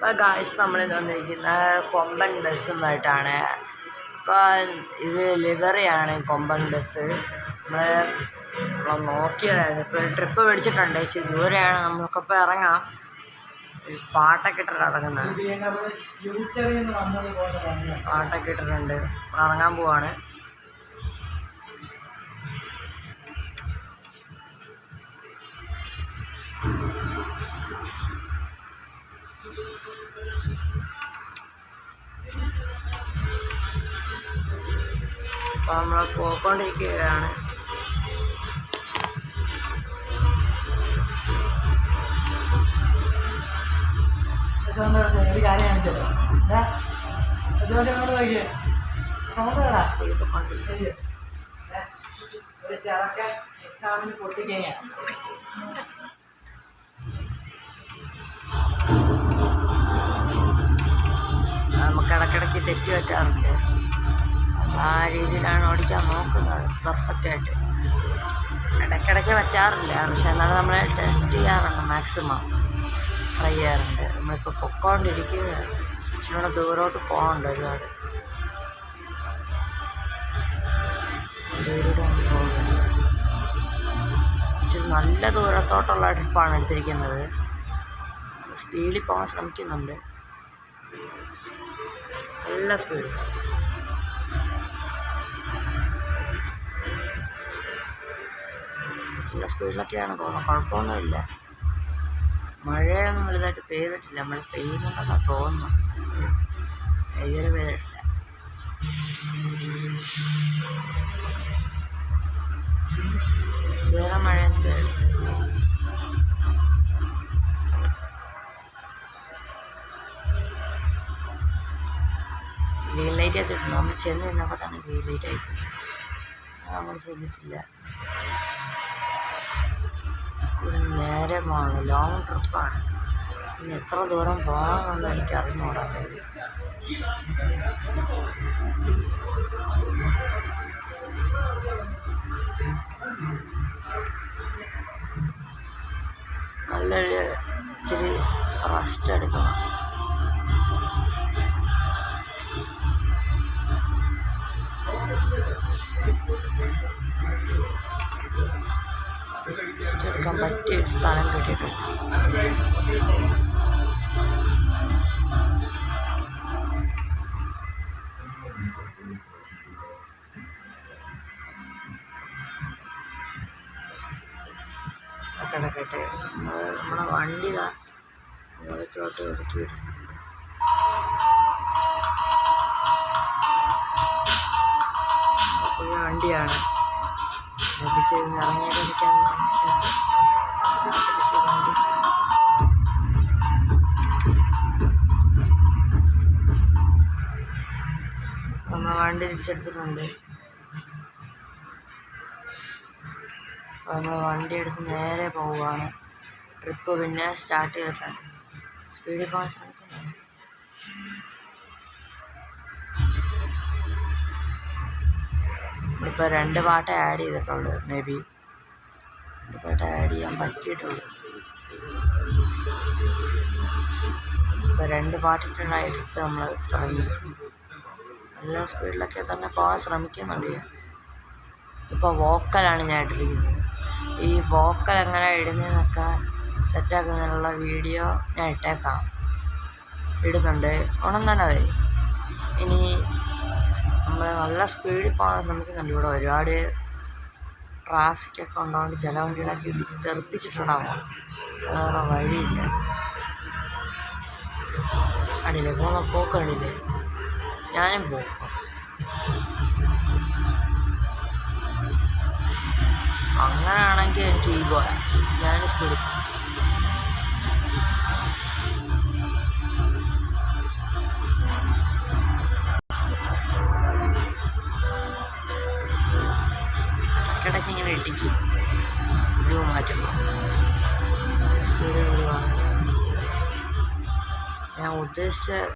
അപ്പോൾ ഗായ്സ് നമ്മളിന്ന് വന്നിരിക്കുന്ന കൊമ്പൻ ബസ്സുമായിട്ടാണ്. അപ്പോൾ ഇത് ലിവറിയാണ് കൊമ്പൻ ബസ്. നമ്മൾ നോക്കിയതായിരുന്നു. ഇപ്പോൾ ട്രിപ്പ് മേടിച്ചിട്ടുണ്ട്. ഇച്ചിരി ദൂരെയാണ്. നമുക്കിപ്പോൾ ഇറങ്ങാം. പാട്ടൊക്കെ ഇട്ടിട്ട് ഇറങ്ങുന്നത്. പാട്ടൊക്കെ ഇട്ടിട്ടുണ്ട്. ഇറങ്ങാൻ പോവാണ്. അപ്പോൾ നമ്മൾ പോയിക്കൊണ്ടിരിക്കുകയാണ്. ഒരു കാര്യം കാണിച്ചല്ലോ ഒരു ചെറുക്കൻ എക്സാമിന് പൊട്ടിക്കഴിഞ്ഞാൽ നമുക്ക് ഇടയ്ക്കിടയ്ക്ക് തെറ്റ് പറ്റാറുണ്ട്. ആ രീതിയിലാണ് ഓടിക്കാൻ നോക്കുന്നത് പെർഫെക്റ്റായിട്ട്. ഇടയ്ക്കിടയ്ക്ക് പറ്റാറില്ല, പക്ഷെ എന്നാലും നമ്മൾ ടെസ്റ്റ് ചെയ്യാറുണ്ട്. മാക്സിമം ട്രൈ ചെയ്യാറുണ്ട്. നമ്മളിപ്പോൾ പൊക്കോണ്ടിരിക്കുകയാണ്. ഇച്ചിരി ദൂരോട്ട് പോകണ്ട, ഒരുപാട് ദൂരോട്ട് പോകുന്നത്. ഇച്ചിരി നല്ല ദൂരത്തോട്ടുള്ള ട്രിപ്പാണ് എടുത്തിരിക്കുന്നത്. സ്പീഡിൽ പോകാൻ ശ്രമിക്കുന്നുണ്ട്. നല്ല സ്പീഡ്. നല്ല സ്പീഡിലൊക്കെയാണ് പോകുന്നത്. കുഴപ്പമൊന്നുമില്ല. മഴയൊന്നും വലുതായിട്ട് പെയ്തിട്ടില്ല. മഴ പെയ്യുന്നുണ്ടെന്നാണ് തോന്നുന്നു. ഇതുവരെ പെയ്തിട്ടില്ല. ഇതുവരെ മഴയൊന്നും പെയ്തിട്ടില്ല. ഗ്രീൻ ലൈറ്റ് എത്തിയിട്ടുണ്ട്. നമ്മൾ ചെന്ന് നിന്നപ്പോൾ തന്നെ ഗ്രീൻ ലൈറ്റ് ആയിപ്പോയി. അത് നമ്മൾ ശ്രദ്ധിച്ചില്ല. ഇവിടെ നേരെ പോകണം. ലോങ് ട്രിപ്പാണ്. ഇനി എത്ര ദൂരം പോകണമെന്ന് എനിക്ക് അറിഞ്ഞുകൂടാ. നല്ലൊരു ഇച്ചിരി റെസ്റ്റ് എടുക്കണം. റെസ്റ്റ് എടുക്കാൻ പറ്റിയൊരു സ്ഥലം കിട്ടിയിട്ടുണ്ട്. കിടക്കട്ടെ. നമ്മുടെ വണ്ടി ഇതാ ഇവിടേക്കോട്ട് ഒതുക്കിയിട്ടുണ്ട്. പുതിയ വണ്ടിയാണ്. ലഭിച്ച് ഇറങ്ങിയൊക്കെ നിൽക്കാൻ വണ്ടി. നമ്മൾ വണ്ടി തിരിച്ചെടുത്തിട്ടുണ്ട്. നമ്മൾ വണ്ടി എടുത്ത് നേരെ പോവുകയാണ്. ട്രിപ്പ് പിന്നെ സ്റ്റാർട്ട് ചെയ്തിട്ടുണ്ട്. സ്പീഡിൽ പോകാൻ ശ്രമിക്കുന്നുണ്ട്. ഇപ്പോൾ 2 പാട്ടേ ആഡ് ചെയ്തിട്ടുള്ളൂ. മേ ബി 2 പാട്ട് ആഡ് ചെയ്യാൻ പറ്റിയിട്ടുള്ളൂ. ഇപ്പോൾ 2 പാട്ടിട്ടുണ്ടായിട്ട് നമ്മൾ തുടങ്ങി. നല്ല സ്പീഡിലൊക്കെ തന്നെ പോകാൻ ശ്രമിക്കുന്നുണ്ട്. ഇപ്പോൾ വോക്കലാണ് ഞാൻ ഇട്ടിരിക്കുന്നത്. ഈ വോക്കൽ എങ്ങനെ ഇടുന്നതെന്നൊക്കെ സെറ്റാക്കുന്നതിനുള്ള വീഡിയോ ഞാൻ ഇടുന്നുണ്ട്. ഉടൻ തന്നെ വരും. ഇനി നമ്മൾ നല്ല സ്പീഡിൽ പോകാൻ ശ്രമിക്കുന്നുണ്ട്. ഇവിടെ ഒരുപാട് ട്രാഫിക്കൊക്കെ ഉണ്ടാകൊണ്ട് ചില വണ്ടികളൊക്കെ ഇടിച്ച് തെറിപ്പിച്ചിട്ടുണ്ടാവും. വേറെ വഴിയില്ല. കണ്ടില്ലേ പോകുന്ന പോക്ക് കണ്ടില്ലേ? ഞാനും പോകും. അങ്ങനെയാണെങ്കിൽ എനിക്ക് ഈഗോയാണ്. ഞാൻ സ്പീഡിൽ പോകും. ഇടയ്ക്കിടയ്ക്ക് ഇങ്ങനെ ഇടിക്കും. വ്യൂ മാറ്റുമ്പോൾ സ്പീഡ് ഞാൻ ഉദ്ദേശിച്ച